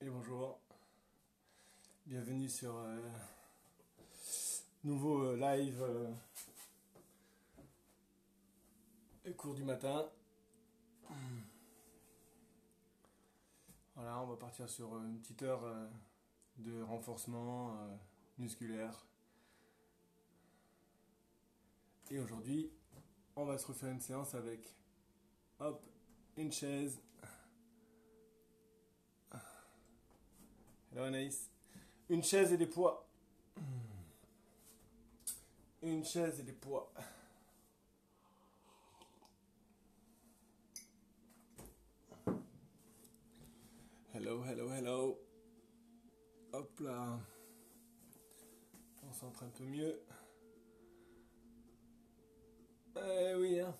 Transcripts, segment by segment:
Et bonjour, bienvenue sur nouveau live cours du matin. Voilà, on va partir sur une petite heure de renforcement musculaire. Et aujourd'hui, on va se refaire une séance avec, hop, une chaise. Hello Anaïs. Une chaise et des poids. Une chaise et des poids. Hello, hello, hello. Hop là. On s'entre un peu mieux. Eh oui, hein.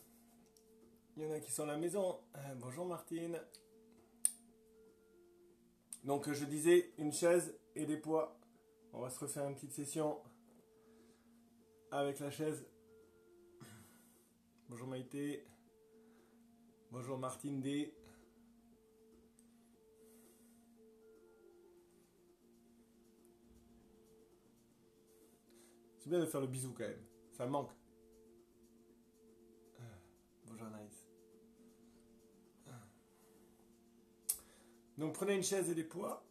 Il y en a qui sont à la maison. Bonjour Martine. Donc je disais une chaise et des poids. On va se refaire une petite session avec la chaise. Bonjour Maïté. Bonjour Martine D. C'est bien de faire le bisou quand même. Ça me manque. Bonjour Nice. Donc prenez une chaise et des poids.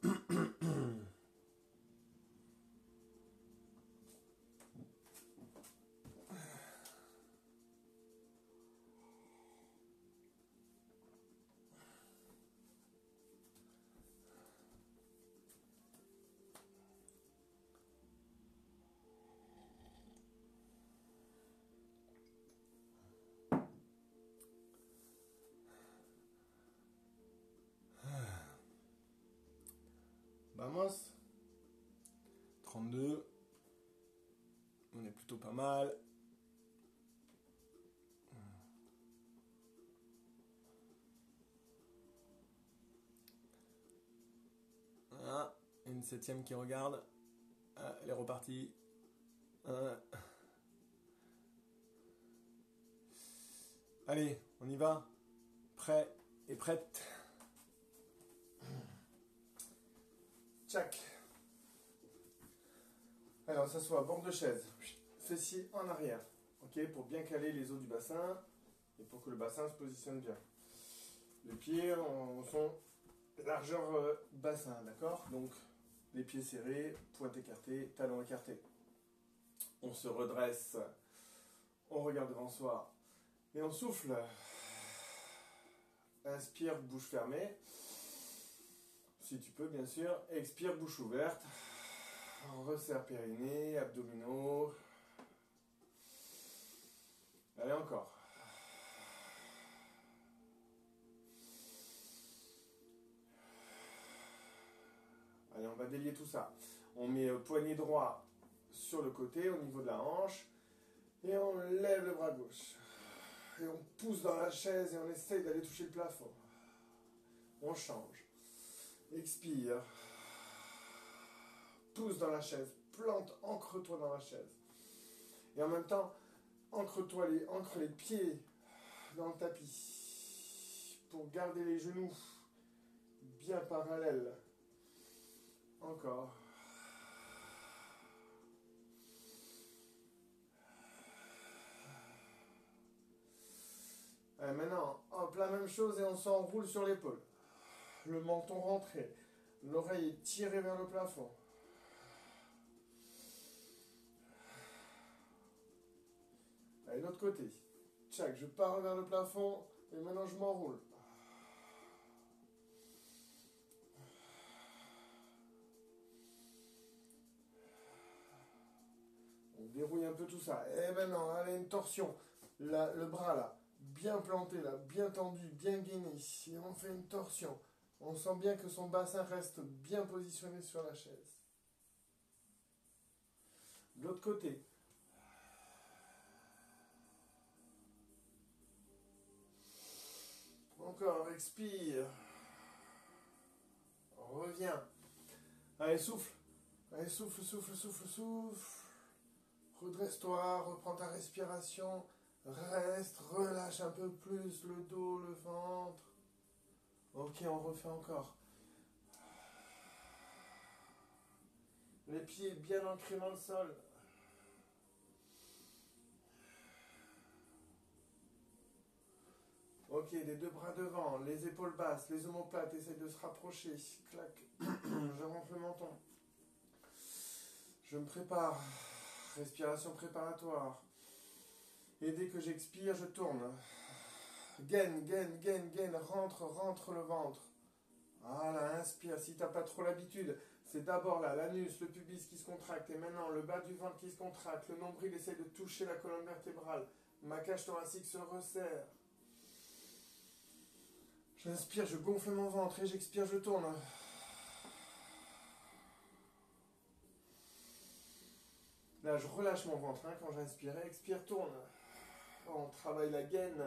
Vamos. 32. On est plutôt pas mal. Voilà. Une septième qui regarde. Ah, elle est repartie. Allez, on y va. Prêt et prête. Tchac. Alors, on s'assoit à bord de chaise. Fessiers en arrière. Ok, pour bien caler les os du bassin et pour que le bassin se positionne bien. Les pieds sont largeur bassin, d'accord? Donc, les pieds serrés, pointe écartée, talons écartés. On se redresse, on regarde devant soi et on souffle. Inspire, bouche fermée. Si tu peux, bien sûr. Expire, bouche ouverte. On resserre périnée, abdominaux. Allez, encore. Allez, on va délier tout ça. On met poignet droit sur le côté, au niveau de la hanche. Et on lève le bras gauche. Et on pousse dans la chaise et on essaye d'aller toucher le plafond. On change. Expire. Pousse dans la chaise. Plante, ancre-toi dans la chaise. Et en même temps, ancre les pieds dans le tapis. Pour garder les genoux bien parallèles. Encore. Allez, maintenant, hop, la même chose et on s'enroule sur l'épaule. Le menton rentré. L'oreille est tirée vers le plafond. Allez, l'autre côté. Tchac, je pars vers le plafond et maintenant je m'enroule. On dérouille un peu tout ça. Et maintenant, allez, une torsion. Là, le bras là, bien planté, là, bien tendu, bien gainé. Et on fait une torsion. On sent bien que son bassin reste bien positionné sur la chaise. De l'autre côté. Encore, expire. Reviens. Allez, souffle. Allez, souffle, souffle, souffle, souffle. Redresse-toi, reprends ta respiration. Reste, relâche un peu plus le dos, le ventre. Ok, on refait encore. Les pieds bien ancrés dans le sol. Ok, les deux bras devant, les épaules basses, les omoplates, essayent de se rapprocher. Clac. Je rentre le menton. Je me prépare. Respiration préparatoire. Et dès que j'expire, je tourne. Gaine, gaine, gaine, gaine. Rentre, rentre le ventre. Voilà, inspire. Si tu n'as pas trop l'habitude, c'est d'abord là, l'anus, le pubis qui se contracte. Et maintenant, le bas du ventre qui se contracte. Le nombril essaie de toucher la colonne vertébrale. Ma cage thoracique se resserre. J'inspire, je gonfle mon ventre et j'expire, je tourne. Là, je relâche mon ventre quand j'inspire. Expire, tourne. On travaille la gaine.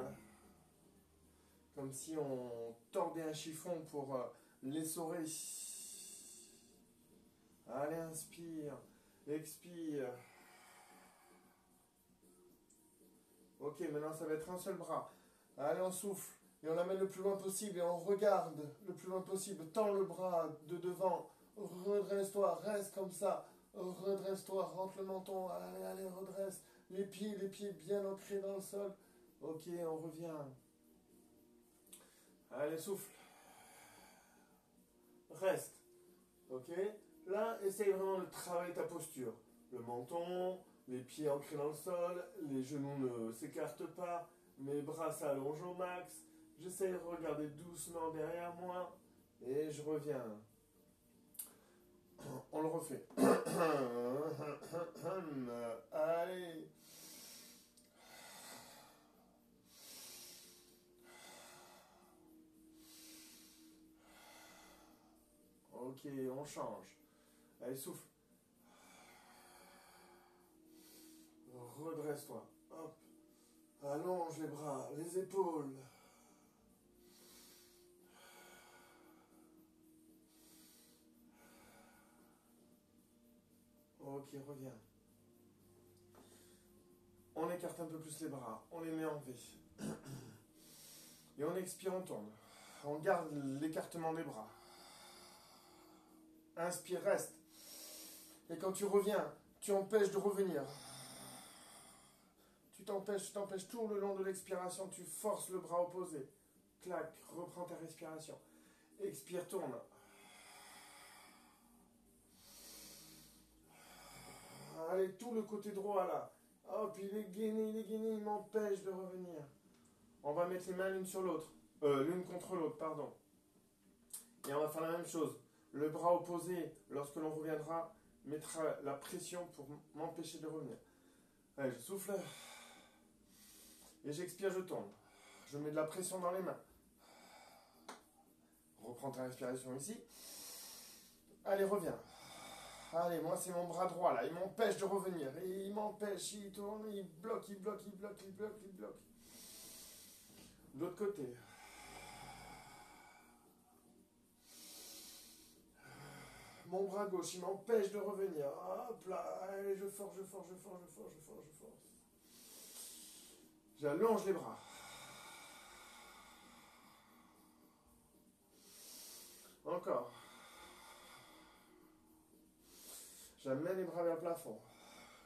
Comme si on tordait un chiffon pour l'essorer. Allez, inspire. Expire. Ok, maintenant ça va être un seul bras. Allez, on souffle. Et on l'amène le plus loin possible et on regarde le plus loin possible. Tends le bras de devant. Redresse-toi, reste comme ça. Redresse-toi, rentre le menton. Allez, allez, redresse. Les pieds bien ancrés dans le sol. Ok, on revient. Allez, souffle. Reste. Ok. Là, essaye vraiment de travailler ta posture. Le menton, les pieds ancrés dans le sol, les genoux ne s'écartent pas, mes bras s'allongent au max. J'essaye de regarder doucement derrière moi et je reviens. On le refait. Allez. Ok, on change. Allez, souffle. Redresse-toi. Hop. Allonge les bras, les épaules. Ok, reviens. On écarte un peu plus les bras, on les met en V. Et on expire, on tourne. On garde l'écartement des bras. Inspire, reste. Et quand tu reviens, tu empêches de revenir. Tu t'empêches tout le long de l'expiration, tu forces le bras opposé. Clac, reprends ta respiration. Expire, tourne. Allez, tout le côté droit là. Hop, il est gainé, il m'empêche de revenir. On va mettre les mains l'une sur l'autre. L'une contre l'autre, pardon. Et on va faire la même chose. Le bras opposé, lorsque l'on reviendra, mettra la pression pour m'empêcher de revenir. Allez, je souffle. Et j'expire, je tourne. Je mets de la pression dans les mains. Reprends ta respiration ici. Allez, reviens. Allez, moi c'est mon bras droit là, il m'empêche de revenir. Et il m'empêche, il tourne, il bloque. De l'autre côté. Mon bras gauche, il m'empêche de revenir. Hop là, allez, je force. J'allonge les bras. Encore. J'amène les bras vers le plafond.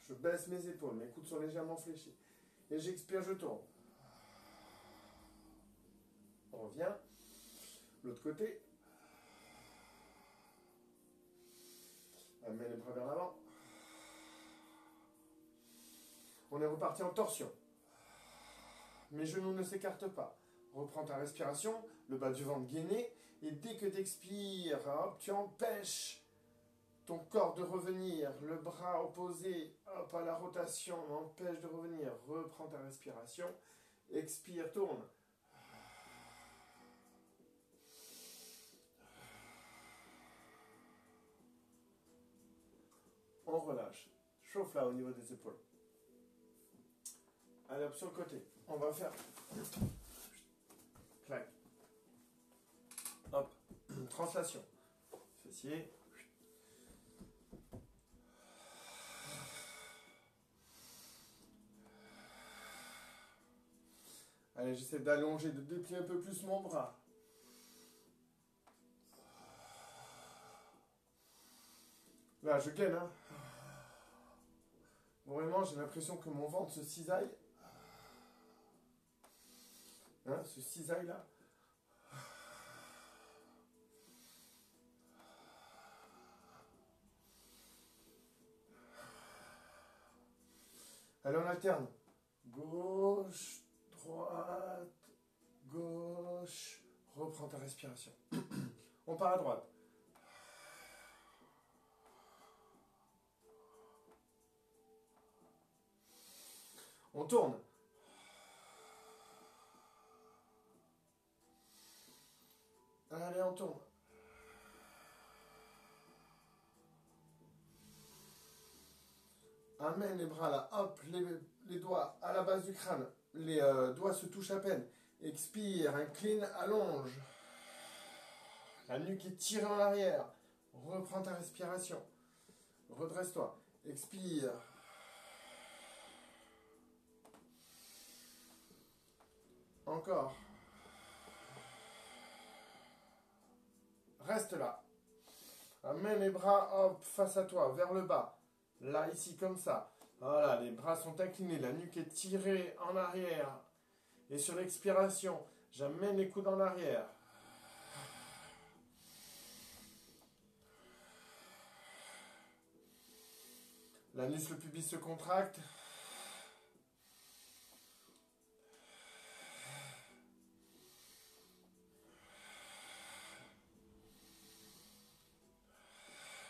Je baisse mes épaules, mes coudes sont légèrement fléchis. Et j'expire, je tourne. On revient. L'autre côté. Amène les bras vers l'avant. On est reparti en torsion. Mes genoux ne s'écartent pas. Reprends ta respiration, le bas du ventre gainé. Et dès que tu expires, hop, tu empêches ton corps de revenir, le bras opposé, hop, à la rotation, m'empêche de revenir. Reprends ta respiration, expire, tourne. On relâche. Chauffe là au niveau des épaules. Allez, hop, sur le côté. On va faire... Clac. Hop. Translation. Fessier. Allez, j'essaie d'allonger, de déplier un peu plus mon bras. Là, je gaine, hein. Bon, vraiment, j'ai l'impression que mon ventre se cisaille. Hein, ce cisaille là. Allez, on alterne. Gauche, droite, gauche. Reprends ta respiration. On part à droite. On tourne. Allez, on tourne. Amène les bras là. Hop, les doigts à la base du crâne. Les doigts se touchent à peine. Expire, incline, allonge. La nuque est tirée en arrière. Reprends ta respiration. Redresse-toi. Expire. Encore. Reste là. Amène les bras hop, face à toi, vers le bas. Là, ici, comme ça. Voilà, les bras sont inclinés, la nuque est tirée en arrière. Et sur l'expiration, j'amène les coudes en arrière. L'anus, le pubis se contracte.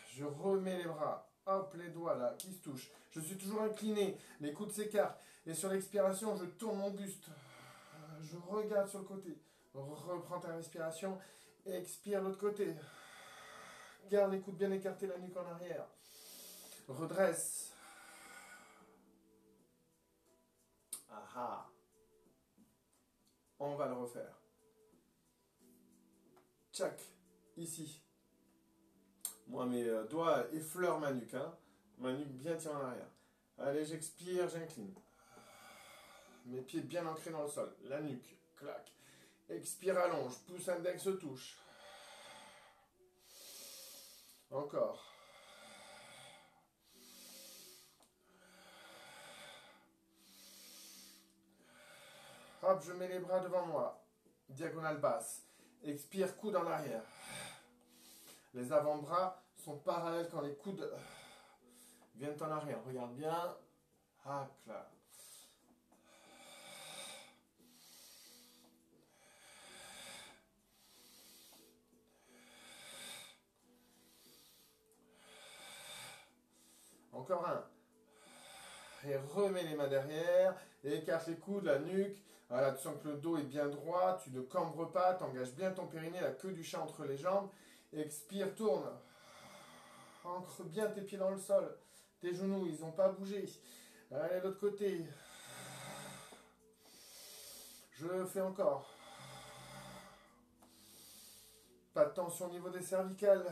Je remets les bras. Hop, les doigts là, qui se touchent. Je suis toujours incliné. Les coudes s'écartent. Et sur l'expiration, je tourne mon buste. Je regarde sur le côté. Reprends ta respiration. Expire l'autre côté. Garde les coudes bien écartés, la nuque en arrière. Redresse. Aha. On va le refaire. Tchac. Ici. Moi, mes doigts effleurent ma nuque. Hein. Ma nuque bien tirée en arrière. Allez, j'expire, j'incline. Mes pieds bien ancrés dans le sol. La nuque, clac. Expire, allonge. Pouce index se touche. Encore. Hop, je mets les bras devant moi. Diagonale basse. Expire, coude en arrière. Les avant-bras sont parallèles quand les coudes viennent en arrière. Regarde bien. Hop là. Encore un. Et remets les mains derrière. Et écarte les coudes, la nuque. Voilà, tu sens que le dos est bien droit. Tu ne cambres pas. Tu engages bien ton périnée, la queue du chat entre les jambes. Expire, tourne. Ancre bien tes pieds dans le sol. Tes genoux, ils n'ont pas bougé. Allez, l'autre côté. Je fais encore. Pas de tension au niveau des cervicales.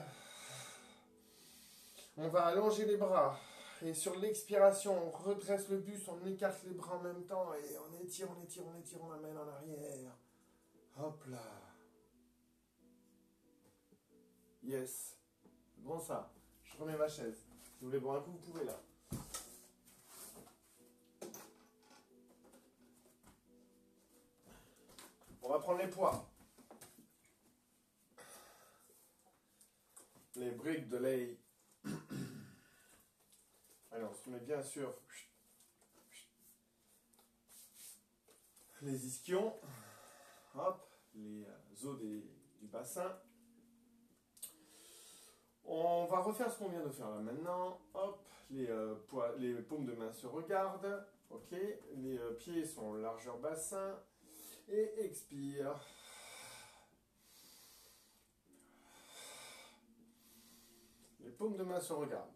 On va allonger les bras. Et sur l'expiration, on redresse le buste, on écarte les bras en même temps. Et on étire, on étire, on étire, on amène en arrière. Hop là. Yes. Bon ça. Je remets ma chaise. Si vous voulez boire un coup, vous pouvez là. On va prendre les poids. Les briques de lait. Alors, on se met bien sûr les ischions. Hop, les os du bassin. On va refaire ce qu'on vient de faire là maintenant. Hop, les paumes de main se regardent. Ok, les pieds sont largeur bassin. Et expire. Les paumes de main se regardent.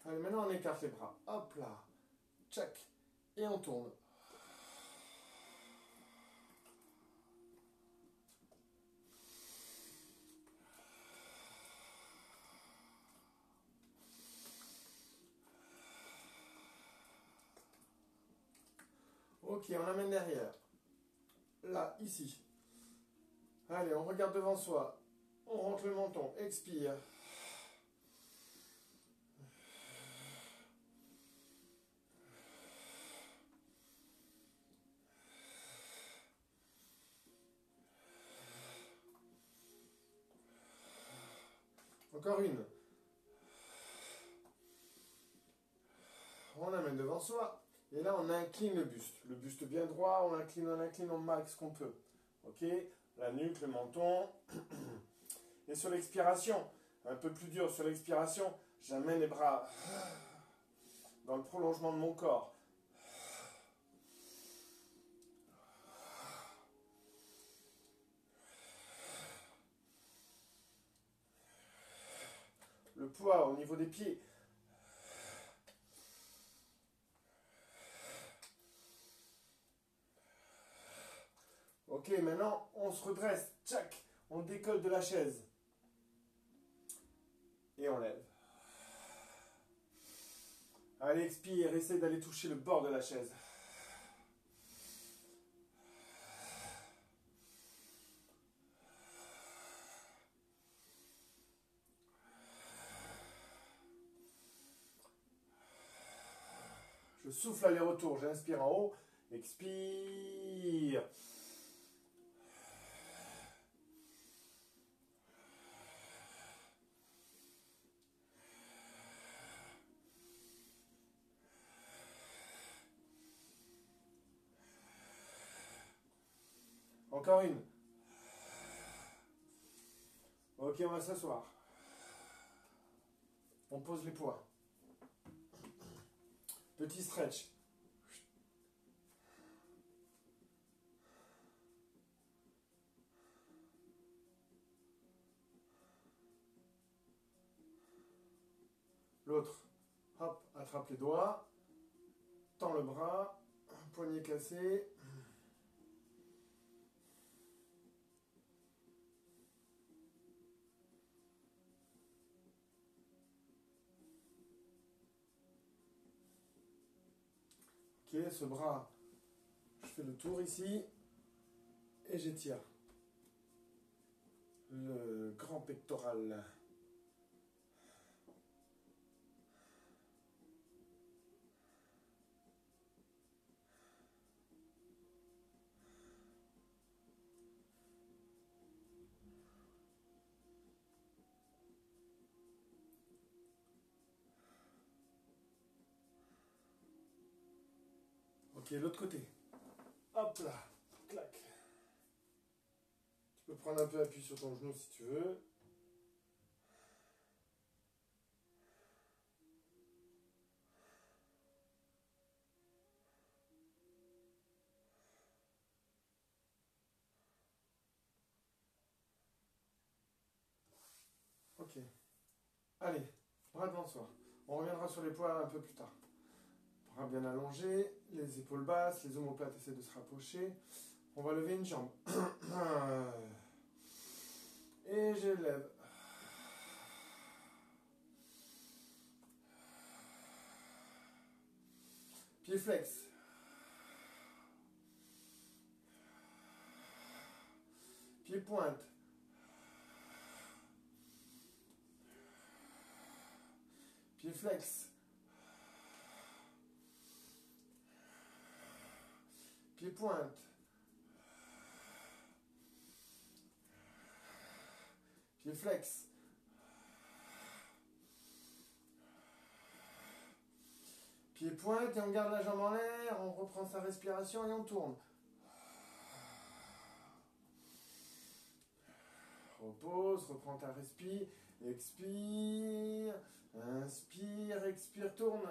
Allez, maintenant on écarte les bras. Hop là. Tchac. Et on tourne. Ok, on amène derrière. là, ici. Allez, on regarde devant soi. On rentre le menton. Expire. Encore une. On amène devant soi. Et là, on incline le buste. Le buste bien droit, on incline au max qu'on peut. Ok? La nuque, le menton. Et sur l'expiration, un peu plus dur sur l'expiration, j'amène les bras dans le prolongement de mon corps. Le poids au niveau des pieds. Ok, maintenant, on se redresse. Tchac, on décolle de la chaise. Et on lève. Allez, expire, essaye d'aller toucher le bord de la chaise. Je souffle aller-retour, j'inspire en haut, expire. Encore une. Ok, on va s'asseoir. On pose les poids. Petit stretch. L'autre, hop, attrape les doigts, tend le bras, poignet cassé. Ok, ce bras, je fais le tour ici et j'étire le grand pectoral. Ok, l'autre côté. Hop là, clac. Tu peux prendre un peu appui sur ton genou si tu veux. Ok. Allez, bras devant soi. On reviendra sur les poids un peu plus tard. Bras bien allongés, les épaules basses, les omoplates essaient de se rapprocher. On va lever une jambe. Et je lève. Pied flex. Pied pointe. Pied flex. Pied pointe. Pied flex. Pied pointe et on garde la jambe en l'air, on reprend sa respiration et on tourne. Repose, reprends ta respi, expire, inspire, expire, tourne.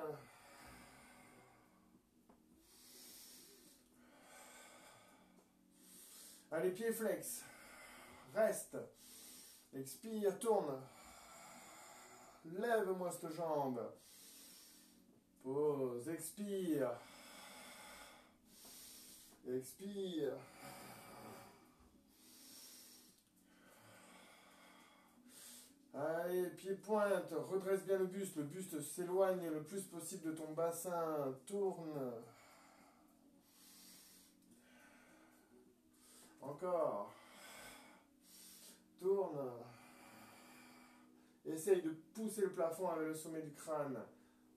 Allez, pied flex, reste, expire, tourne. Lève-moi cette jambe. Pause, expire. Expire. Allez, pied pointe, redresse bien le buste s'éloigne le plus possible de ton bassin, tourne. encore. Tourne. Essaye de pousser le plafond avec le sommet du crâne.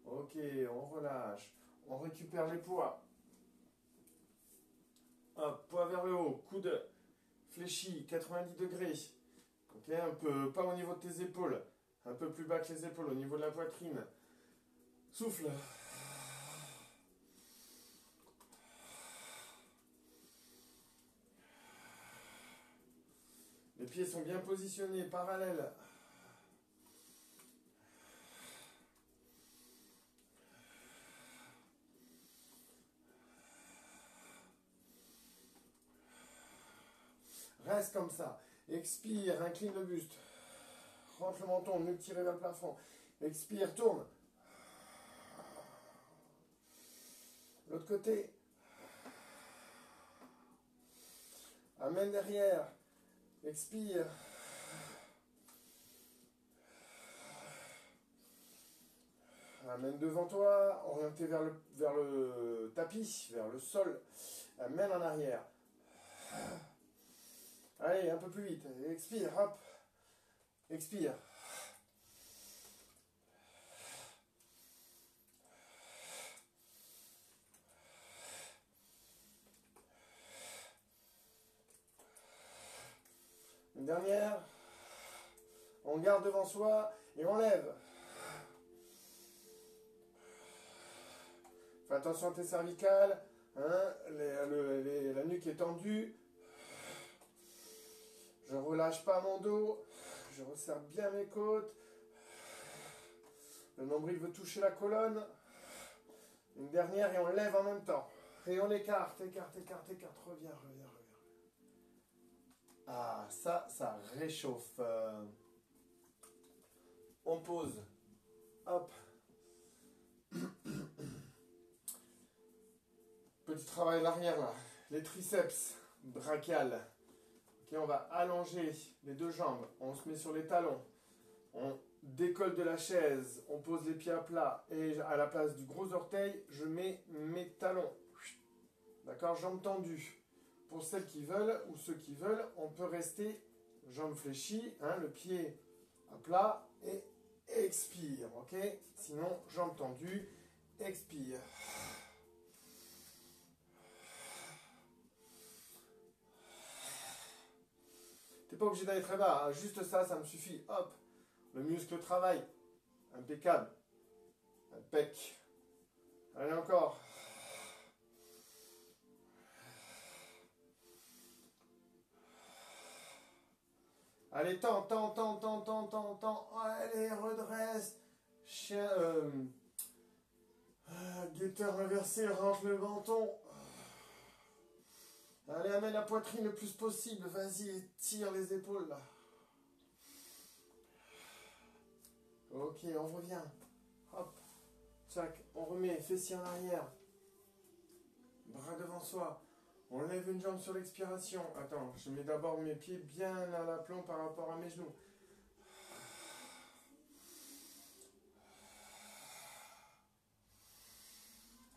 Ok, on relâche. On récupère les poids. Hop, poids vers le haut. Coude fléchi, 90 degrés. Ok, un peu, pas au niveau de tes épaules. Un peu plus bas que les épaules, au niveau de la poitrine. Souffle. Les pieds sont bien positionnés, parallèles. Reste comme ça. Expire, incline le buste. Rentre le menton, nuque tiré vers le plafond. Expire, tourne. L'autre côté. Amène derrière. Expire. Amène devant toi, orienté vers le tapis, vers le sol. Amène en arrière. Allez, un peu plus vite. Expire, hop. Expire. Une dernière. On garde devant soi et on lève. Fais attention à tes cervicales. Hein, la nuque est tendue. Je relâche pas mon dos. Je resserre bien mes côtes. Le nombril veut toucher la colonne. Une dernière et on lève en même temps. Et on écarte, écarte, écarte, écarte. Reviens, reviens, reviens. Ah, ça réchauffe. On pose. Hop. Petit travail à l'arrière là. Les triceps brachiales. Ok, on va allonger les deux jambes. On se met sur les talons. On décolle de la chaise. On pose les pieds à plat. Et à la place du gros orteil, je mets mes talons. D'accord, jambes tendues. Pour celles qui veulent ou ceux qui veulent, on peut rester jambes fléchies, hein, le pied à plat et expire, ok? Sinon, jambes tendues, expire. T'es pas obligé d'aller très bas, hein, juste ça, ça me suffit. Hop, le muscle travaille. Impeccable. Impec. Allez encore. Allez, tends. Allez, redresse. Chien, guetteur inversé, rentre le menton. Allez, amène la poitrine le plus possible. Vas-y, tire les épaules là. Ok, on revient. Hop. Tchac, on remet, fessier en arrière. Bras devant soi. On lève une jambe sur l'expiration. Attends, je mets d'abord mes pieds bien à l'aplomb par rapport à mes genoux.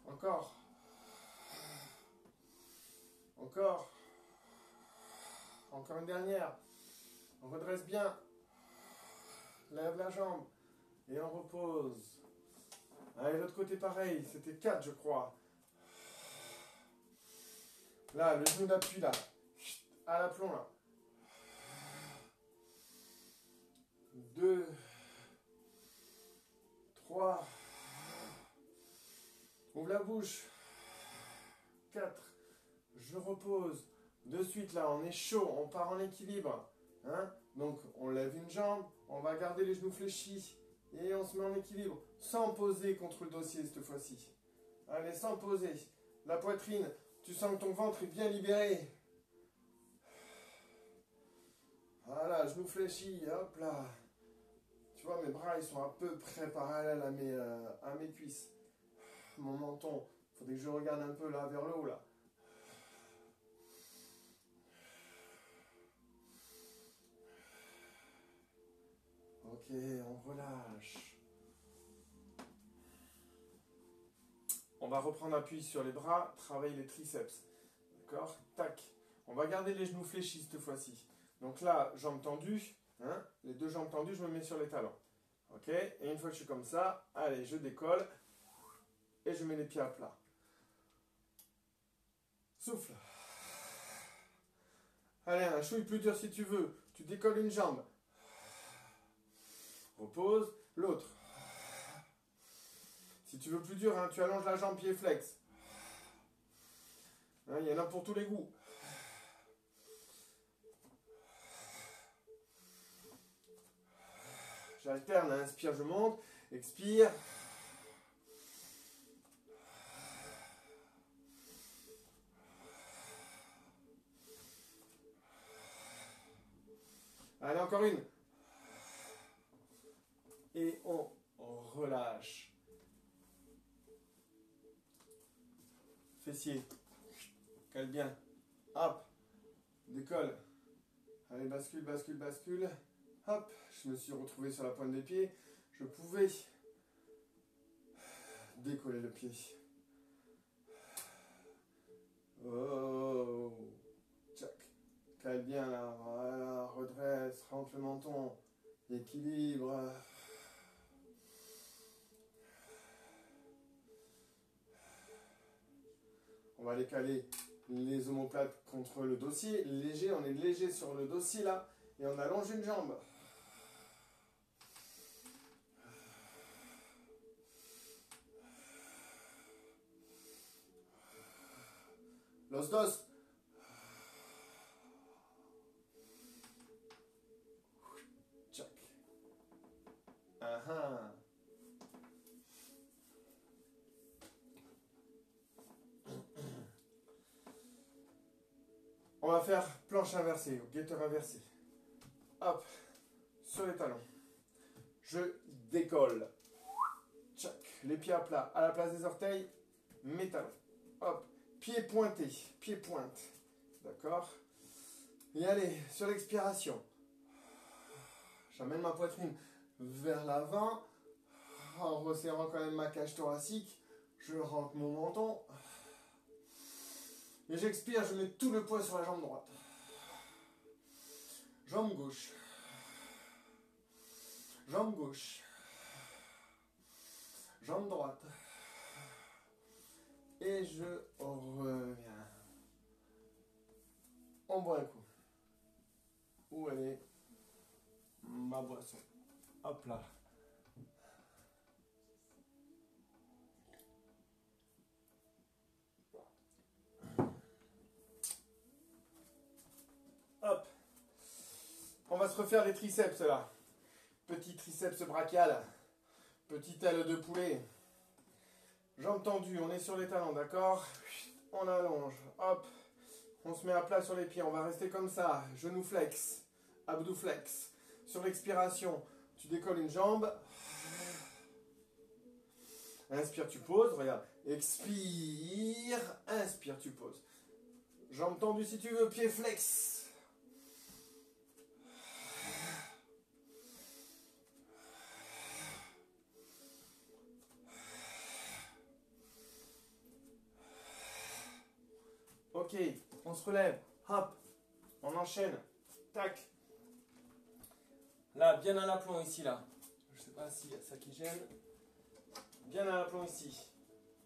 Encore. Encore. Encore une dernière. On redresse bien. Lève la jambe. Et on repose. Allez, l'autre côté pareil. C'était 4, je crois. Là, le genou d'appui, là. À l'aplomb, là. 2, 3. Ouvre la bouche. 4. Je repose. De suite, là, on est chaud. On part en équilibre. Hein? Donc, on lève une jambe. On va garder les genoux fléchis. Et on se met en équilibre. Sans poser contre le dossier, cette fois-ci. Allez, sans poser. La poitrine. Tu sens que ton ventre est bien libéré. Voilà, genoux fléchis. Hop là. Tu vois, mes bras, ils sont à peu près parallèles à mes cuisses. Mon menton. Il faudrait que je regarde un peu là, vers le haut, là. Ok, on relâche. On va reprendre appui sur les bras, travailler les triceps. D'accord? Tac. On va garder les genoux fléchis cette fois-ci. Donc là, jambes tendues, hein, les deux jambes tendues, je me mets sur les talons. Ok? Et une fois que je suis comme ça, allez, je décolle et je mets les pieds à plat. Souffle. Allez, un chouille plus dur si tu veux. Tu décolles une jambe. Repose. L'autre. Si tu veux plus dur, hein, tu allonges la jambe pied flex. Hein, il y en a pour tous les goûts. J'alterne, inspire, je monte. Expire. Allez, encore une. Et on relâche. Fessier. Cale bien. Hop. Décolle. Allez, bascule, bascule, bascule. Hop. Je me suis retrouvé sur la pointe des pieds. Je pouvais décoller le pied. Oh. Tchac. Cale bien là. Voilà. Redresse. Rentre le menton. Équilibre. On va aller caler les omoplates contre le dossier. Léger, on est léger sur le dossier là. Et on allonge une jambe. Los dos. Tchac. Aha. On va faire planche inversée, ou guetteur inversé. Hop, sur les talons. Je décolle. Tchac. Les pieds à plat. À la place des orteils, mes talons. Hop, pied pointé, pied pointe. D'accord? Et allez, sur l'expiration. J'amène ma poitrine vers l'avant, en resserrant quand même ma cage thoracique. Je rentre mon menton. Et j'expire, je mets tout le poids sur la jambe droite. Jambe gauche. Jambe gauche. Jambe droite. Et je reviens. On boit un coup. Où elle est ma boisson? Hop là. Hop. On va se refaire les triceps là. Petit triceps brachial. Petite aile de poulet. Jambes tendues, on est sur les talons, d'accord? On allonge. Hop. On se met à plat sur les pieds. On va rester comme ça. Genou flex. Abdos flex. Sur l'expiration, tu décolles une jambe. Inspire, tu poses. Regarde. Expire. Inspire, tu poses. Jambes tendues si tu veux. Pied flex. Ok, on se relève. Hop. On enchaîne. Tac. Là, bien à l'aplomb ici, là. Je sais pas s'il y a ça qui gêne. Bien à l'aplomb ici.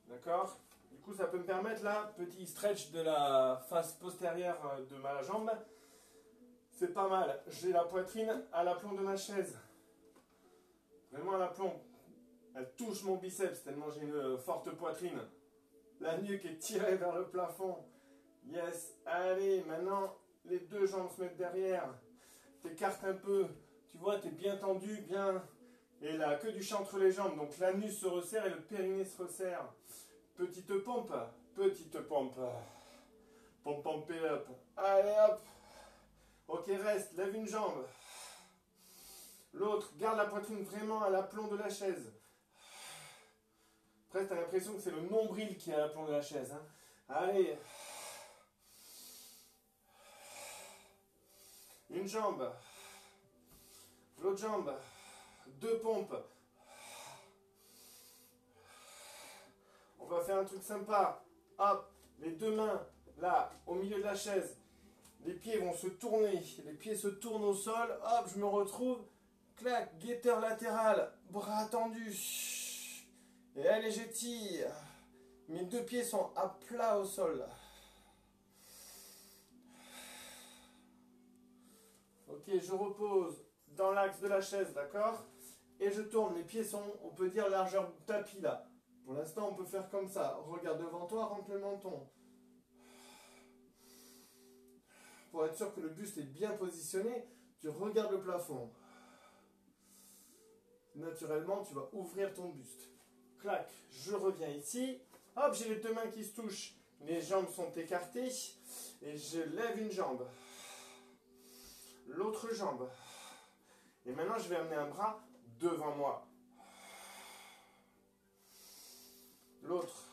D'accord? Du coup, ça peut me permettre, là, petit stretch de la face postérieure de ma jambe. C'est pas mal. J'ai la poitrine à l'aplomb de ma chaise. Vraiment à l'aplomb. Elle touche mon biceps tellement j'ai une forte poitrine. La nuque est tirée vers le plafond. Yes. Allez, maintenant, les deux jambes se mettent derrière. T'écartes un peu. Tu vois, tu es bien tendu, bien. Et la queue du chat entre les jambes. Donc l'anus se resserre et le périnée se resserre. Petite pompe. Petite pompe. Pompe, pompe et up. Allez hop. Ok, reste. Lève une jambe. L'autre, garde la poitrine vraiment à l'aplomb de la chaise. Presque, tu as l'impression que c'est le nombril qui est à l'aplomb de la chaise. Hein. Allez. Une jambe. L'autre jambe. Deux pompes. On va faire un truc sympa. Hop, les deux mains là, au milieu de la chaise. Les pieds vont se tourner. Les pieds se tournent au sol. Hop, je me retrouve. Clac, guetteur latéral. Bras tendus. Et allez, j'étire. Mes deux pieds sont à plat au sol. Ok, je repose dans l'axe de la chaise, d'accord? Et je tourne. Mes pieds sont, on peut dire, largeur tapis là. Pour l'instant, on peut faire comme ça. Regarde devant toi, rentre le menton. Pour être sûr que le buste est bien positionné, tu regardes le plafond. Naturellement, tu vas ouvrir ton buste. Clac, je reviens ici. Hop, j'ai les deux mains qui se touchent. Les jambes sont écartées. Et je lève une jambe. L'autre jambe. Et maintenant, je vais amener un bras devant moi. L'autre.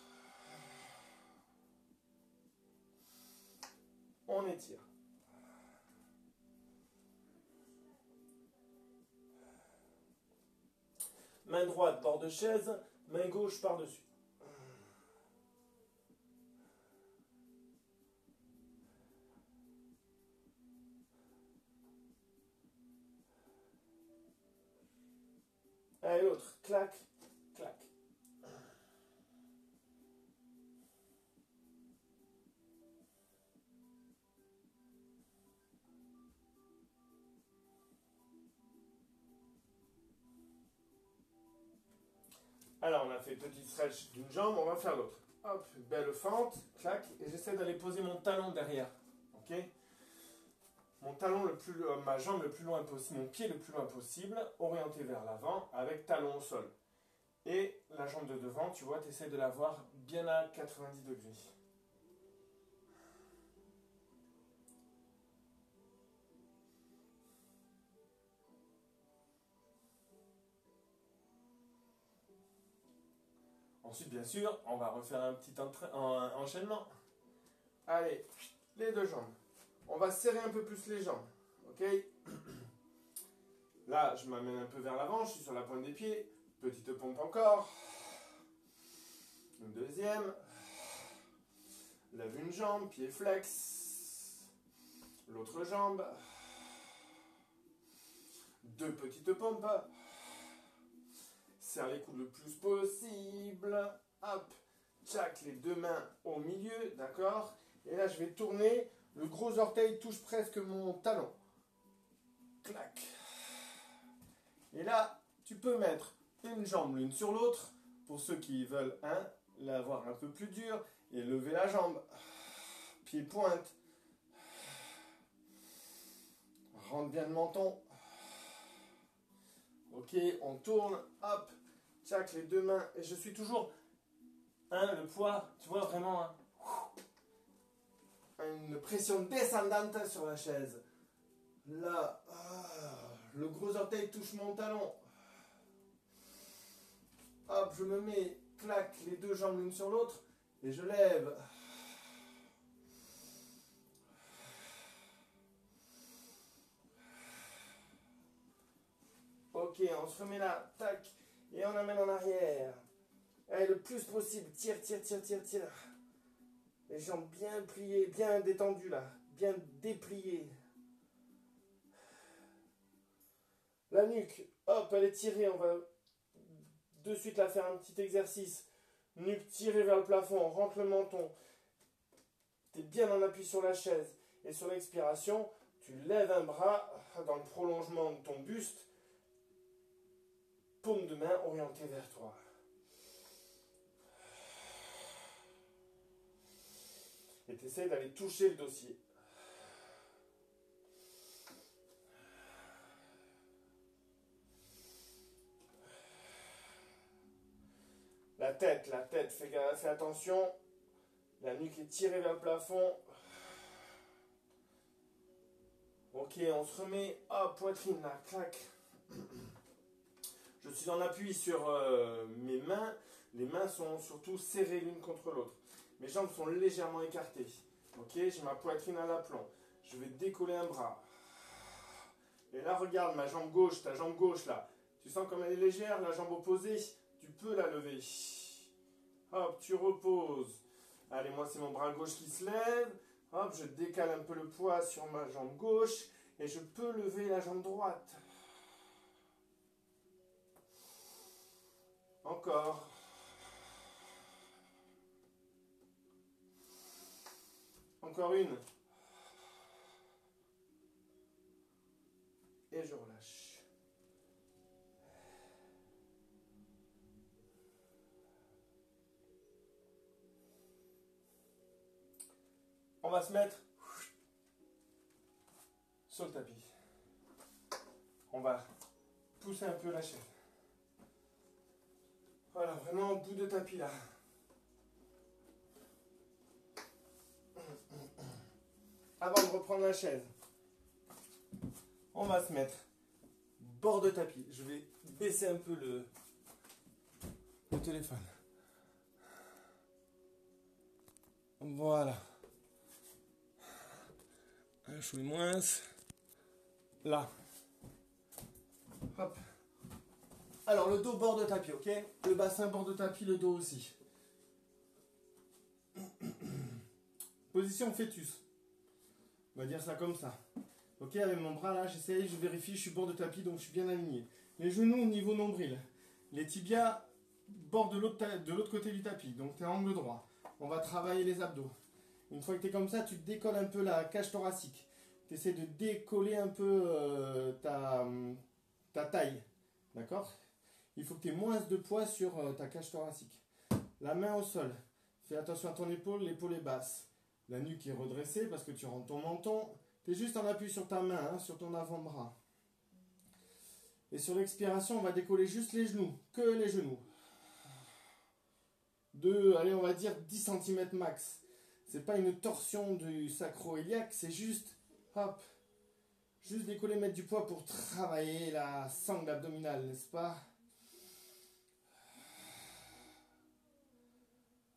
On étire. Main droite, bord de chaise. Main gauche par-dessus. Allez, l'autre. Clac, clac. Alors, on a fait petit stretch d'une jambe, on va faire l'autre. Hop, belle fente, clac, et j'essaie d'aller poser mon talon derrière. Ok? Mon talon ma jambe le plus loin possible, mon pied le plus loin possible, orienté vers l'avant, avec talon au sol. Et la jambe de devant, tu vois, tu essaies de l'avoir bien à 90 degrés. Ensuite, bien sûr, on va refaire un petit enchaînement. Allez, les deux jambes. On va serrer un peu plus les jambes. Ok? Là, je m'amène un peu vers l'avant, je suis sur la pointe des pieds. Petite pompe encore. Une deuxième. Lève une jambe, pied flex. L'autre jambe. Deux petites pompes. Serre les coudes le plus possible. Hop. Tchac, les deux mains au milieu, d'accord? Et là, je vais tourner. Le gros orteil touche presque mon talon. Clac. Et là, tu peux mettre une jambe l'une sur l'autre. Pour ceux qui veulent l'avoir un peu plus dur. Et lever la jambe. Pied pointe. Rentre bien le menton. Ok, on tourne. Hop. Tchac, les deux mains. Et je suis toujours... le poids, tu vois vraiment... une pression descendante sur la chaise. Là, le gros orteil touche mon talon. Hop, je me mets, clac, les deux jambes l'une sur l'autre et je lève. Ok, on se remet là, tac, et on amène en arrière. Allez, le plus possible, tire, tire, tire, tire, tire. Les jambes bien pliées, bien détendues là, bien dépliées. La nuque, hop, elle est tirée, on va de suite la faire un petit exercice. Nuque tirée vers le plafond, on rentre le menton. Tu es bien en appui sur la chaise. Et sur l'expiration, tu lèves un bras dans le prolongement de ton buste. Paume de main orientée vers toi. Et tu essaies d'aller toucher le dossier. La tête, fais attention. La nuque est tirée vers le plafond. Ok, on se remet. Hop, poitrine là, clac. Je suis en appui sur mes mains. Les mains sont surtout serrées l'une contre l'autre. Mes jambes sont légèrement écartées. Ok, j'ai ma poitrine à l'aplomb. Je vais décoller un bras. Et là, regarde ma jambe gauche, ta jambe gauche là. Tu sens comme elle est légère, la jambe opposée, tu peux la lever. Hop, tu reposes. Allez, moi c'est mon bras gauche qui se lève. Hop, je décale un peu le poids sur ma jambe gauche et je peux lever la jambe droite. Encore. Encore une. Et je relâche. On va se mettre sur le tapis. On va pousser un peu la chaise. Voilà, vraiment au bout de tapis là. Avant de reprendre la chaise, on va se mettre bord de tapis. Je vais baisser un peu le téléphone. Voilà. Un chouille moins. Là. Hop. Alors le dos bord de tapis, ok? Le bassin bord de tapis, le dos aussi. Position fœtus. On va dire ça comme ça. Ok, avec mon bras là, j'essaye, je vérifie, je suis bord de tapis, donc je suis bien aligné. Les genoux au niveau nombril. Les tibias bord de l'autre côté du tapis, donc tu es à angle droit. On va travailler les abdos. Une fois que tu es comme ça, tu décolles un peu la cage thoracique. Tu essaies de décoller un peu ta taille. D'accord? Il faut que tu aies moins de poids sur ta cage thoracique. La main au sol. Fais attention à ton épaule, l'épaule est basse. La nuque est redressée parce que tu rentres ton menton. Tu es juste en appui sur ta main, hein, sur ton avant-bras. Et sur l'expiration, on va décoller juste les genoux, que les genoux. Allez, on va dire 10 cm max. C'est pas une torsion du sacro-iliaque, c'est juste, hop, juste décoller, mettre du poids pour travailler la sangle abdominale, n'est-ce pas?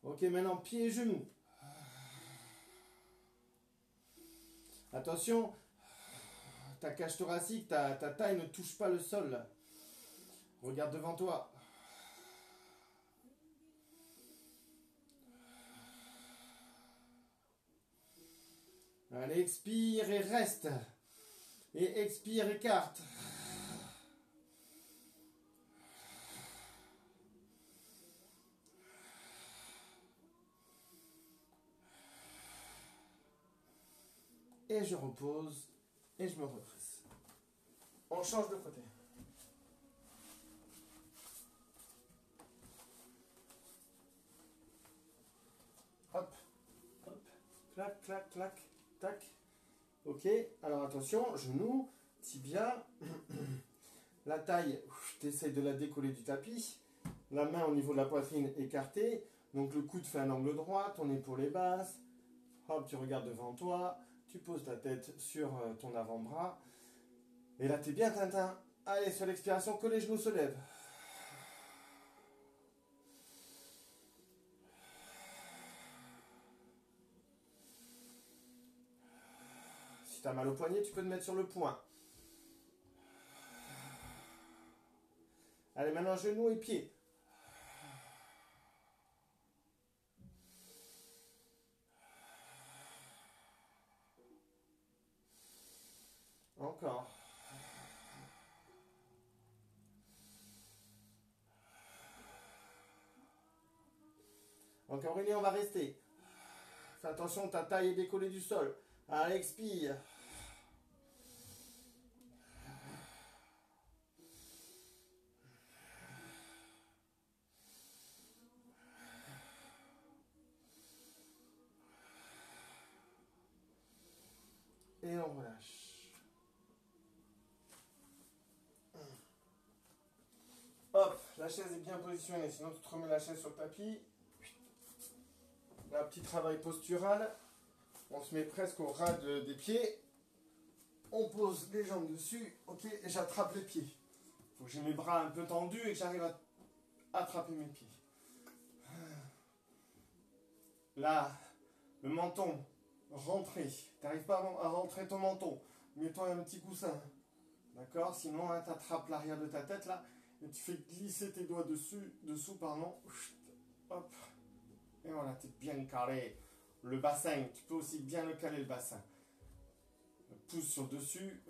Ok, maintenant pieds et genoux. Attention, ta cage thoracique, ta taille ne touche pas le sol. Regarde devant toi. Allez, expire et reste. Et expire, écarte. Et je repose et je me redresse. On change de côté. Hop, hop, clac, clac, clac, tac. Ok, alors attention, genoux, tibia. La taille, tu essayes de la décoller du tapis. La main au niveau de la poitrine écartée. Donc le coude fait un angle droit, ton épaule est basse. Hop, tu regardes devant toi. Tu poses ta tête sur ton avant-bras. Et là, tu es bien Tintin. Allez, sur l'expiration, que les genoux se lèvent. Si tu as mal au poignet, tu peux te mettre sur le poing. Allez, maintenant, genoux et pieds. Encore. Encore une et on va rester. Fais attention, ta taille est décollée du sol. Allez, expire. Et on relâche. Hop, la chaise est bien positionnée, sinon tu te remets la chaise sur le tapis. Un petit travail postural. On se met presque au ras des pieds. On pose les jambes dessus, ok, et j'attrape les pieds. Il faut que j'ai mes bras un peu tendus et que j'arrive à attraper mes pieds. Là, le menton, rentré. Tu n'arrives pas à rentrer ton menton. Mets-toi un petit coussin. D'accord? Sinon, hein, tu attrapes l'arrière de ta tête là et tu fais glisser tes doigts dessous, pardon. Hop. Et voilà, tu es bien carré. le bassin, tu peux aussi bien le caler le bassin. Pouce sur le dessus,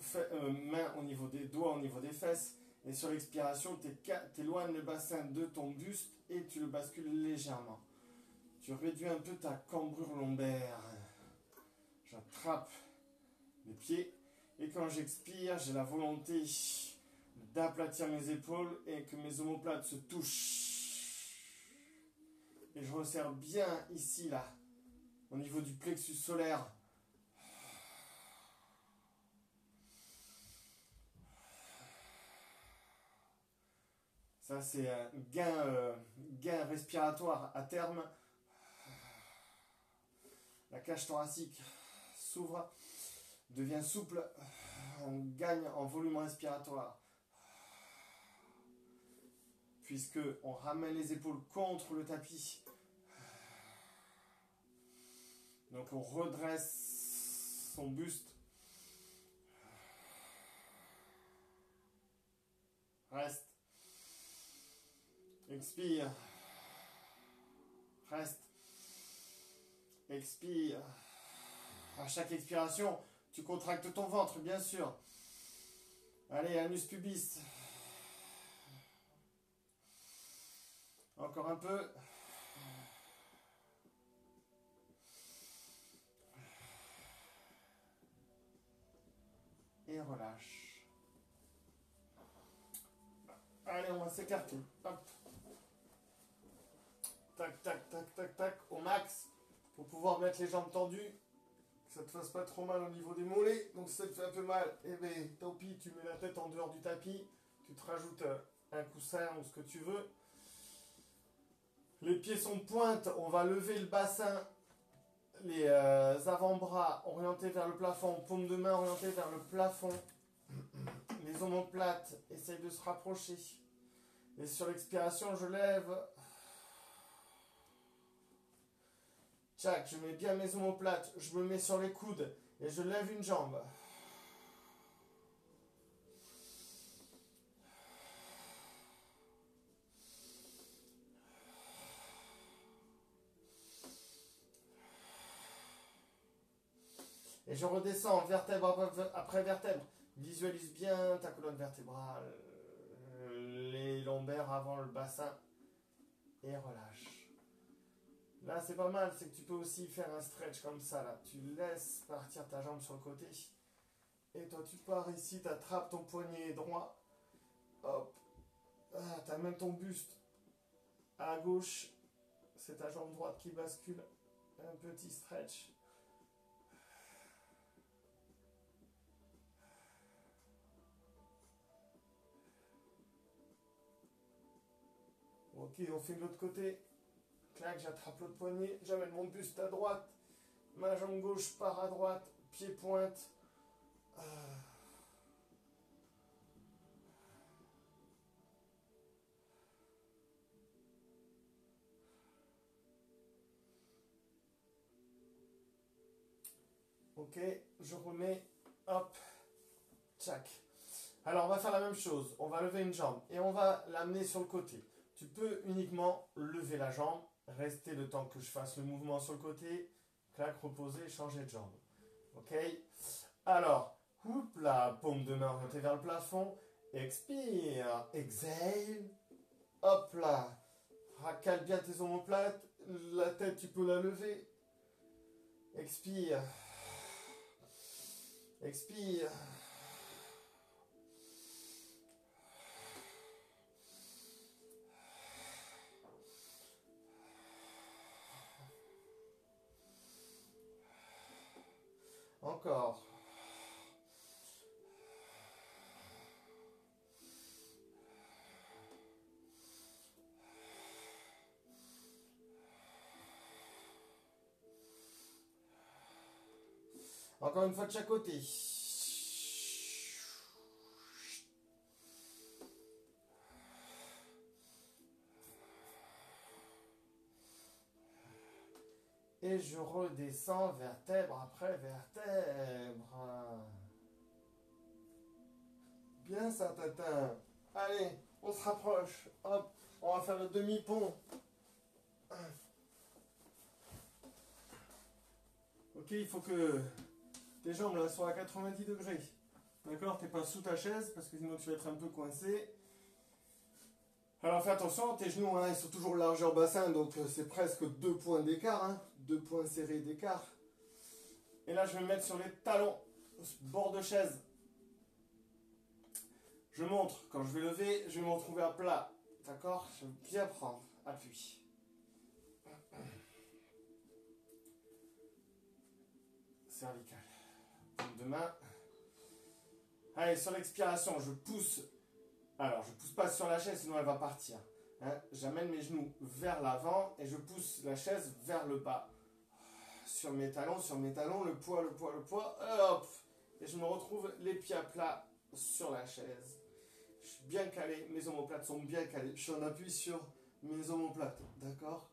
main au niveau des doigts, au niveau des fesses. Et sur l'expiration, tu éloignes le bassin de ton buste et tu le bascules légèrement. Tu réduis un peu ta cambrure lombaire. J'attrape les pieds. Et quand j'expire, j'ai la volonté d'aplatir mes épaules et que mes omoplates se touchent. Et je resserre bien ici, là, au niveau du plexus solaire. Ça, c'est un gain respiratoire à terme. La cage thoracique s'ouvre, devient souple, on gagne en volume respiratoire. Puisque on ramène les épaules contre le tapis. Donc on redresse son buste. Reste. Expire. Reste. Expire. À chaque expiration, tu contractes ton ventre, bien sûr. Allez, anus pubis. Encore un peu. Et relâche. Allez, on va s'écarter. Hop. Tac, tac, tac, tac, tac, au max. Pour pouvoir mettre les jambes tendues. Que ça te fasse pas trop mal au niveau des mollets. Donc si ça te fait un peu mal, eh bien, tant pis, tu mets la tête en dehors du tapis. Tu te rajoutes un coussin ou ce que tu veux. Les pieds sont de pointe. On va lever le bassin. Les avant-bras orientés vers le plafond. Paume de main orientée vers le plafond. Les omoplates essayent de se rapprocher. Et sur l'expiration, je lève. Tchac, je mets bien mes omoplates, je me mets sur les coudes et je lève une jambe. Et je redescends vertèbre après vertèbre. Visualise bien ta colonne vertébrale, les lombaires avant le bassin et relâche. Là, c'est pas mal, c'est que tu peux aussi faire un stretch comme ça, là. Tu laisses partir ta jambe sur le côté. Et toi, tu pars ici, tu attrapes ton poignet droit. Hop. Ah, tu amènes ton buste à gauche. C'est ta jambe droite qui bascule. Un petit stretch. Ok, on fait de l'autre côté. Clac, j'attrape l'autre poignet, j'amène mon buste à droite, ma jambe gauche part à droite, pied pointe. Ok, je remets, hop, tchac. Alors on va faire la même chose, on va lever une jambe et on va l'amener sur le côté. Tu peux uniquement lever la jambe, rester le temps que je fasse le mouvement sur le côté, clac, reposer, changer de jambe. Ok. Alors, houp là, paume de main orientée vers le plafond, expire, exhale, hop là, cale bien tes omoplates, la tête tu peux la lever, expire, expire. Encore. Encore une fois de chaque côté. Et je redescends vertèbre après vertèbre. Bien ça, Tatin. Allez, on se rapproche. Hop, on va faire le demi-pont. Ok, il faut que tes jambes là soient à 90 degrés. D'accord? T'es pas sous ta chaise parce que sinon tu vas être un peu coincé. Alors fais attention, tes genoux hein, ils sont toujours largeur bassin, donc c'est presque 2 points d'écart, hein, 2 points serrés d'écart. Et là je vais me mettre sur les talons, bord de chaise. Je montre, quand je vais lever, je vais me retrouver à plat. D'accord? Je vais bien prendre, appui. Cervical. Paume de main. Allez, sur l'expiration, je pousse. Alors, je pousse pas sur la chaise, sinon elle va partir. Hein, j'amène mes genoux vers l'avant et je pousse la chaise vers le bas. Sur mes talons, le poids, hop. Et je me retrouve les pieds à plat sur la chaise. Je suis bien calé, mes omoplates sont bien calées. Je suis en appui sur mes omoplates, d'accord?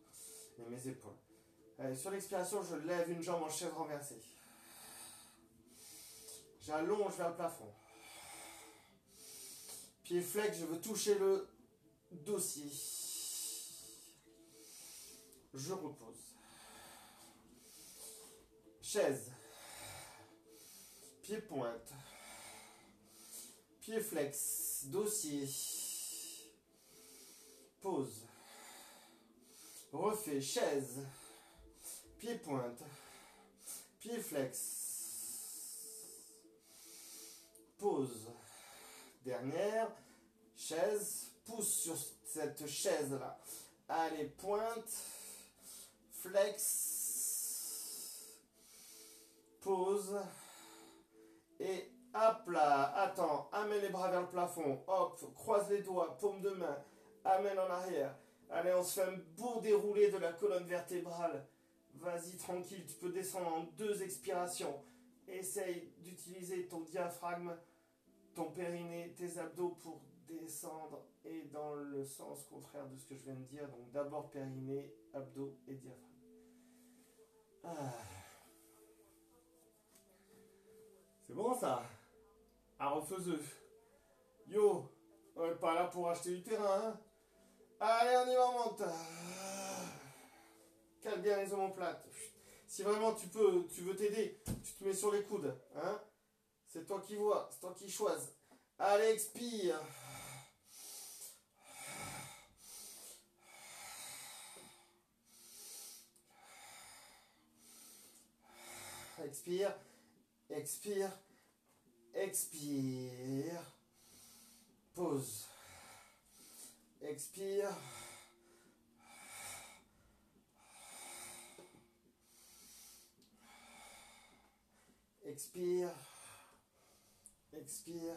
Et mes épaules. Allez, sur l'expiration, je lève une jambe en chaise renversée. J'allonge vers le plafond. Pied flex, je veux toucher le dossier. Je repose. Chaise. Pied pointe. Pied flex. Dossier. Pause. Refait. Chaise. Pied pointe. Pied flex. Pause. Dernière. Chaise. Pousse sur cette chaise-là. Allez, pointe. Flex. Pause. Et hop là. Attends. Amène les bras vers le plafond. Hop. Croise les doigts. Paume de main. Amène en arrière. Allez, on se fait un beau déroulé de la colonne vertébrale. Vas-y, tranquille. Tu peux descendre en 2 expirations. Essaye d'utiliser ton diaphragme, ton périnée, tes abdos pour descendre et dans le sens contraire de ce que je viens de dire. Donc d'abord périnée, abdos et diaphragme. Ah. C'est bon ça? À refaiseux. Yo, on n'est pas là pour acheter du terrain. Hein? Allez, on y va, on monte. Cale bien les omoplates. Si vraiment tu veux t'aider, tu te mets sur les coudes. Hein? C'est toi qui vois, c'est toi qui choisis. Allez, expire. Expire, expire, expire. Pause. Expire. Expire. Expire.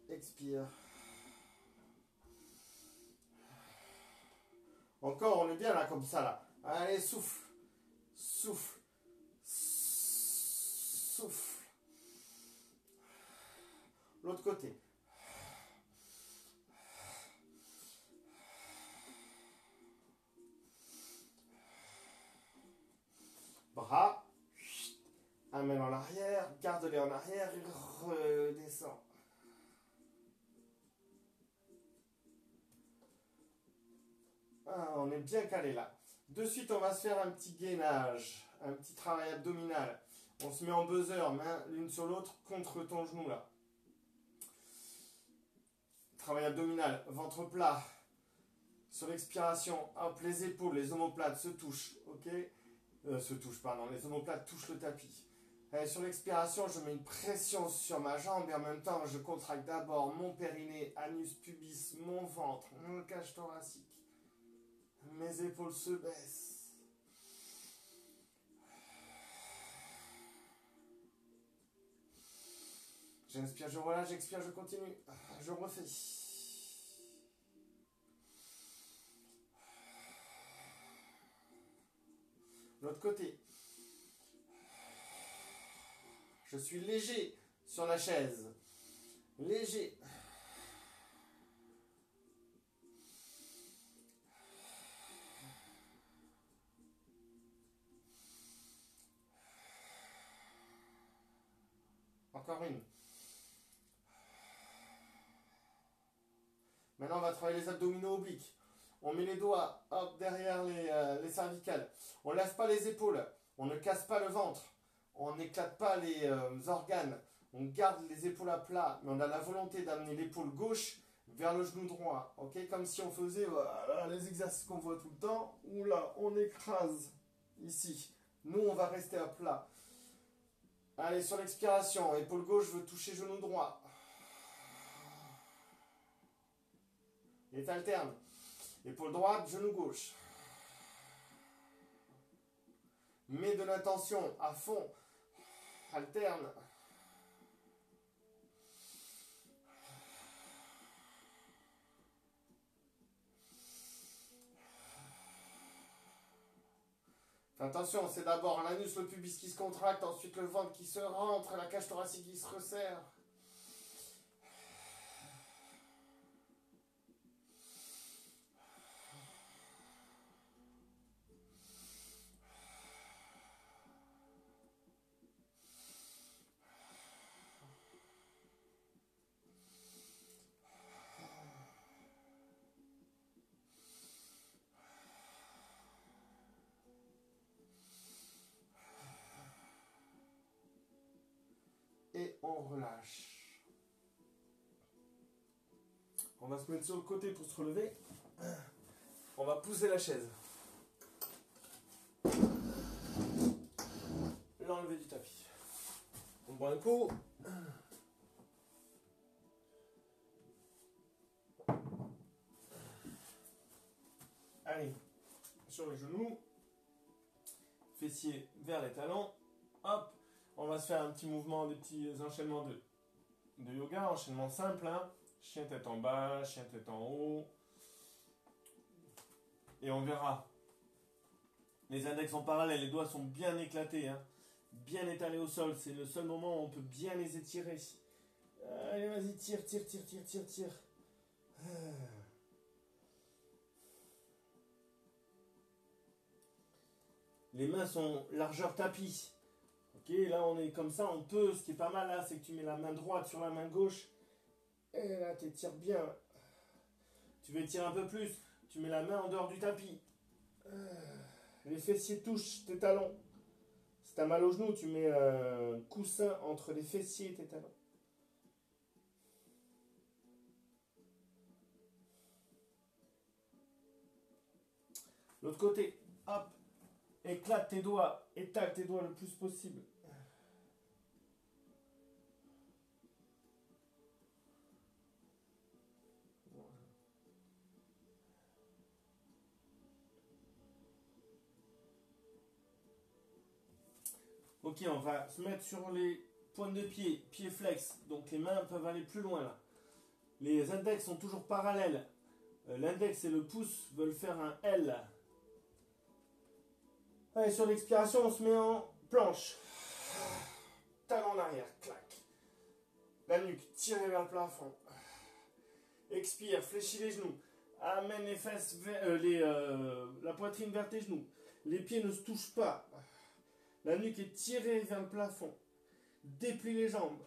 Expire. Encore, on est bien là comme ça là. Allez, souffle. Souffle. Souffle. L'autre côté. Bras. Amène en arrière. Garde-les en arrière et redescends. Ah, on est bien calé là. De suite, on va se faire un petit gainage, un petit travail abdominal. On se met en buzzer, main l'une sur l'autre contre ton genou là. Travail abdominal, ventre plat. Sur l'expiration, hop, les épaules, les omoplates se touchent, ok? Les omoplates touchent le tapis. Allez, sur l'expiration, je mets une pression sur ma jambe et en même temps, je contracte d'abord mon périnée, anus pubis, mon ventre, mon cage thoracique. Mes épaules se baissent. J'inspire, je relâche, j'expire, je continue. Je refais. L'autre côté. Je suis léger sur la chaise. Léger. Encore une. Maintenant, on va travailler les abdominaux obliques. On met les doigts hop, derrière les cervicales. On ne lève pas les épaules. On ne casse pas le ventre. On n'éclate pas les organes. On garde les épaules à plat, mais on a la volonté d'amener l'épaule gauche vers le genou droit. Ok, comme si on faisait voilà, les exercices qu'on voit tout le temps. Où là, on écrase ici. Nous, on va rester à plat. Allez, sur l'expiration, épaule gauche veut toucher genou droit. Et t'alternes. Épaule droite, genou gauche. Mets de l'intention à fond. Alterne. Attention, c'est d'abord l'anus, le pubis qui se contracte, ensuite le ventre qui se rentre, la cage thoracique qui se resserre. Et on relâche. On va se mettre sur le côté pour se relever. On va pousser la chaise. L'enlever du tapis. On boit un coup. Allez, sur les genoux. Fessiers vers les talons. Hop. On va se faire un petit mouvement, des petits enchaînements de yoga. Enchaînement simple. Hein. Chien tête en bas, chien tête en haut. Et on verra. Les index sont parallèles, les doigts sont bien éclatés. Hein. Bien étalés au sol. C'est le seul moment où on peut bien les étirer. Allez, vas-y, tire, tire, tire, tire, tire, tire. Les mains sont largeur tapis. Ok, là on est comme ça, on peut. Ce qui est pas mal là, c'est que tu mets la main droite sur la main gauche. Et là, tu étires bien. Tu veux étirer un peu plus. Tu mets la main en dehors du tapis. Les fessiers touchent tes talons. Si tu as mal au genou, tu mets un coussin entre les fessiers et tes talons. L'autre côté, hop. Éclate tes doigts, étale tes doigts le plus possible. Ok, on va se mettre sur les pointes de pied, pieds flex. Donc les mains peuvent aller plus loin là. Les index sont toujours parallèles. L'index et le pouce veulent faire un L. Allez, sur l'expiration, on se met en planche. Talon en arrière, clac. La nuque tirée vers le plafond. Expire, fléchis les genoux. Amène les fesses, la poitrine vers tes genoux. Les pieds ne se touchent pas. La nuque est tirée vers le plafond. Déplie les jambes.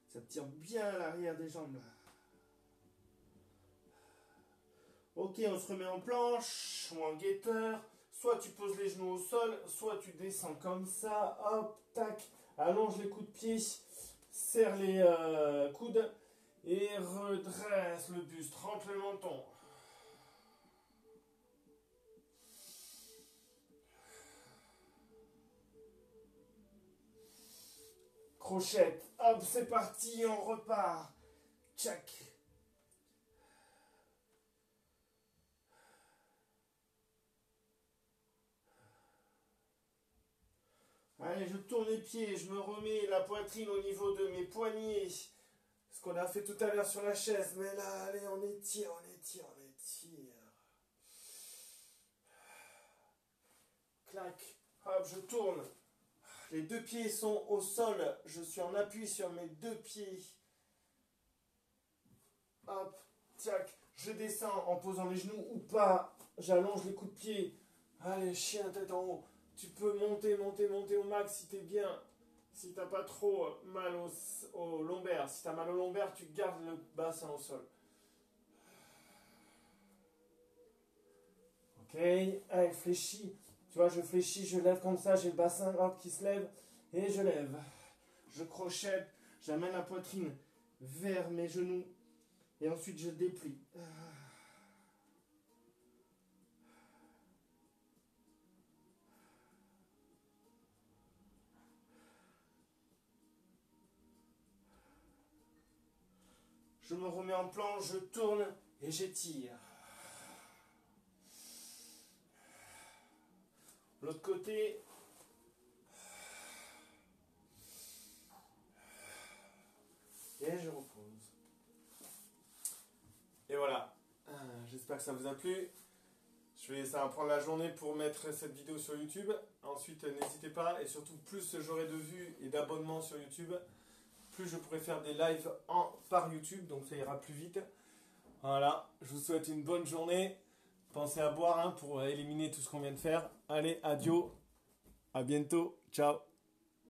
Ça tire bien à l'arrière des jambes là. Ok, on se remet en planche ou en guetteur. Soit tu poses les genoux au sol, soit tu descends comme ça. Hop, tac. Allonge les coups de pied. Serre les coudes. Et redresse le buste. Rentre le menton. Crochette. Hop, c'est parti. On repart. Tchac. Allez, je tourne les pieds, je me remets la poitrine au niveau de mes poignets. Ce qu'on a fait tout à l'heure sur la chaise. Mais là, allez, on étire, on étire, on étire. Clac. Hop, je tourne. Les deux pieds sont au sol. Je suis en appui sur mes deux pieds. Hop, tac. Je descends en posant les genoux ou pas. J'allonge les coups de pied. Allez, chien tête en haut. Tu peux monter, monter, monter au max si t'es bien. Si t'as pas trop mal au lombaire. Si t'as mal au lombaire, tu gardes le bassin au sol. Ok, allez, fléchis. Tu vois, je fléchis, je lève comme ça, j'ai le bassin hop, qui se lève. Et je lève. Je crochette, j'amène la poitrine vers mes genoux. Et ensuite, je déplie. Je me remets en planche, je tourne et j'étire. L'autre côté. Et je repose. Et voilà. J'espère que ça vous a plu. Ça va prendre la journée pour mettre cette vidéo sur YouTube. Ensuite, n'hésitez pas. Et surtout, plus j'aurai de vues et d'abonnements sur YouTube, plus je pourrai faire des lives par YouTube. Donc ça ira plus vite. Voilà. Je vous souhaite une bonne journée. Pensez à boire pour éliminer tout ce qu'on vient de faire. Allez, adieu. À bientôt. Ciao.